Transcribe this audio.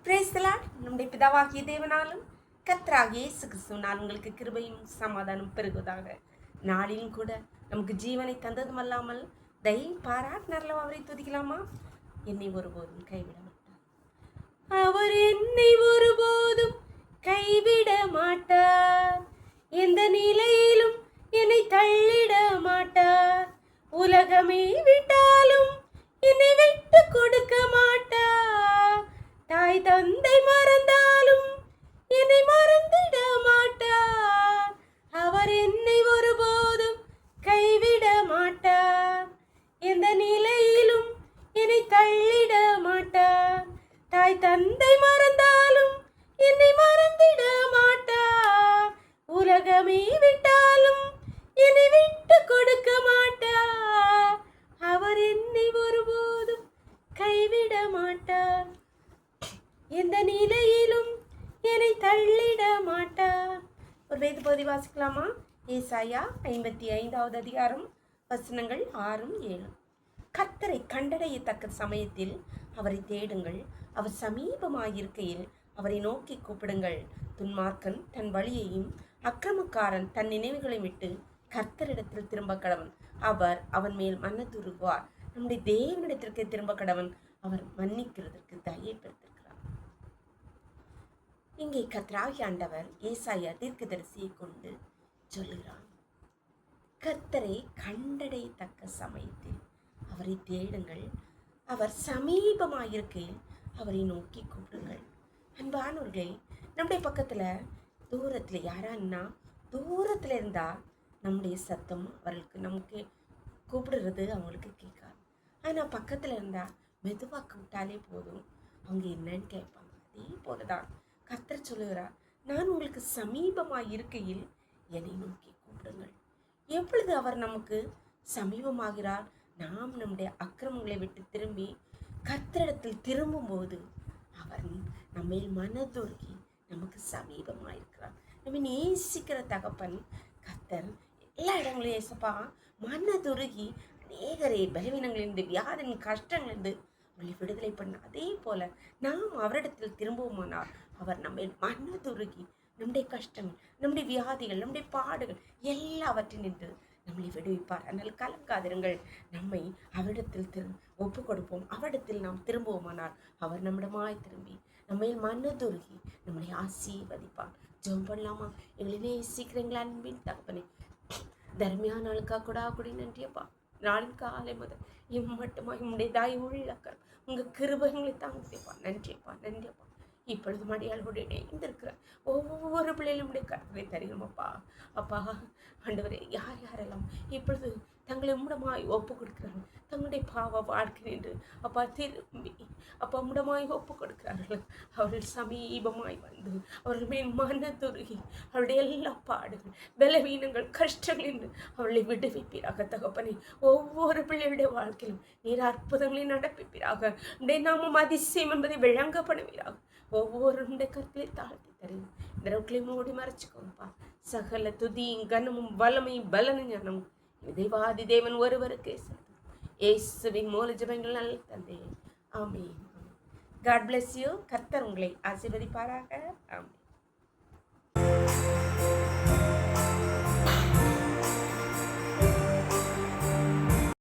Praise the Lord. நம்முடைய பிதாவாகிய தேவனாலும் கர்த்தராகிய இயேசு கிறிஸ்துவினால் உங்களுக்கு கிருபையும் சமாதானம் பெருகுவதாக. நாளிலும் கூட நமக்கு ஜீவனை தந்ததும் அல்லாமல் தயவு பாராட்டினார்ல அவரை துதிக்கலாமா? என்னை ஒருபோதும் கைவிட மாட்டார். அவர் என்னை ஒருபோதும் கைவிட மாட்டார். எந்த நிலையிலும் என்னை தள்ளிட மாட்டார். உலகமே விட்டாலும் என்னை விட்டு கொடுக்க மாட்டார். தாய் தந்தை மறந்தாலும் என்னை மறந்திட மாட்டார். அவர் என்னை ஒருபோதும் கைவிட மாட்டார். எந்த நிலையிலும் என்னை தள்ளிட மாட்டார். தாய் தந்தை மறந்தாலும் என்னை மறந்திட மாட்டார். உலகமே விட்டாலும் என்னை விட்டு கொடுக்க மாட்டார். அவர் என்னை ஒருபோதும் கைவிட மாட்டார். எந்த நிலையிலும் என்னை தள்ளிட மாட்டார். ஒரு வேத பகுதி வாசிக்கலாமா? ஏசாயா 55வது அதிகாரம் வசனங்கள் 6-7. கர்த்தரை கண்டடையத்தக்க சமயத்தில் அவரை தேடுங்கள். அவர் சமீபமாயிருக்கையில் அவரை நோக்கி கூப்பிடுங்கள். துன்மார்க்கன் தன் வழியையும் அக்கிரமக்காரன் தன் நினைவுகளை விட்டு கர்த்தரிடத்தில் திரும்ப கடவன். அவர் அவன் மேல் மனதுருகுவார். நம்முடைய தேவனிடத்திற்கு திரும்ப கடவன். அவர் மன்னிக்கிறதற்கு தயை பெறுகிறார். இங்கே கர்த்தராகிய ஆண்டவர் ஏசாயா தீர்க்கதரிசியை கொண்டு சொல்லுகிறார், கர்த்தரை கண்டடையத்தக்க சமயத்தில் அவரை தேடுங்கள். அவர் சமீபமாயிருக்கையில் அவரை நோக்கி கூப்பிடுங்கள். அன்பானவர்களே, நம்முடைய பக்கத்தில் தூரத்தில் யாரான்னா தூரத்தில் இருந்தால் நம்முடைய சத்தம் அவர்களுக்கு நமக்கு கூப்பிடுறது அவங்களுக்கு கேட்காது. ஆனால் பக்கத்தில் இருந்தால் மெதுவாக கூப்பிட்டாலே போதும், அவங்க என்னன்னு கேட்பாங்க. அதே போலதான் கர்த்தர் சொல்லுகிறார், நான் உங்களுக்கு சமீபமாக இருக்கையில் என்னை நோக்கி கூப்பிடுங்கள். எப்பொழுது அவர் நமக்கு சமீபமாகிறார்? நாம் நம்முடைய அக்கிரமங்களை விட்டு திரும்பி கர்த்தரிடத்தில் திரும்பும்போது அவர் நம்ம மனதுருகி நமக்கு சமீபமாக இருக்கிறார். நம்ம நேசிக்கிற தகப்பன் கர்த்தர் எல்லா இடங்களையும் ஏசப்பா மனதுருகி அநேகரை பலவீனங்களிலிருந்து வியாதின் கஷ்டங்களிலிருந்து அவர்களை விடுதலை பண்ண. அதே போல நாம் அவரிடத்தில் திரும்புவோமானால் அவர் நம்ம மனதுருகி நம்முடைய கஷ்டங்கள், நம்முடைய வியாதிகள், நம்முடைய பாடுகள் எல்லாவற்றினின்று நம்மளை விடுவிப்பார். அதனால் கலங்காதிருங்கள். நம்மை அவரிடத்தில் ஒப்பு கொடுப்போம். அவரிடத்தில் நாம் திரும்புவோமானால் அவர் நம்மிடமாய் திரும்பி நம்மை மனதுருகி நம்மளை ஆசீர்வதிப்பார். ஜெபம் பண்ணலாமா? எங்களை நேசிக்கிறீங்களா அன்பின் தகப்பனே? தர்மியான நாளுக்கா கூட நன்றியப்பா. நாளின் காலை முதல் இம்மட்டுமா உங்களுடைய தாய் உள்ளக்கர் உங்கள் கிருபைகளை தாங்கிப்பா. நன்றியப்பா. இப்பொழுது மடியாளோடு இணைந்திருக்கிற ஒவ்வொரு பிள்ளைகளும் உடைய கருத்தை தருகிறோமப்பா. அப்பா ஆண்டவரே, யாரெல்லாம் இப்பொழுது தங்களை முடமாய் ஒப்பு கொடுக்கிறார்கள், தங்களுடைய பாவ வாழ்க்கை என்று அப்பா திரும்பி அப்பா முடமாய் ஒப்பு கொடுக்கிறார்கள். அவர்கள் சமீபமாய் வந்து அவர்கள் மேல் மனதுருகி அவருடைய எல்லா பாடுகள், பலவீனங்கள், கஷ்டங்கள் என்று அவர்களை விடுவிப்பீராக. தகப்பனே, ஒவ்வொரு பிள்ளைகளுடைய வாழ்க்கையிலும் நீர் அற்புதங்களை நடப்பிப்பீராக. உடைய நாமம் அதிசயம் என்பதை விளங்கப்படுவீராக. ஒவ்வொருடைய கருத்திலே தாழ்த்தி தருங்க. இந்த ரோட்களை மூடி மறைச்சுக்கோங்கப்பா. சகல துதியும் கனமும் வல்லமையும் பலனும் ஞானமும் தேவாதி தேவன் ஒருவருக்கே செலுத்தும். இயேசுவின் மூல ஜெபங்கள் நல்ல தந்தையே, ஆமென். God bless you. கர்த்தர் உங்களை ஆசீர்வதிப்பாராக. ஆமென்.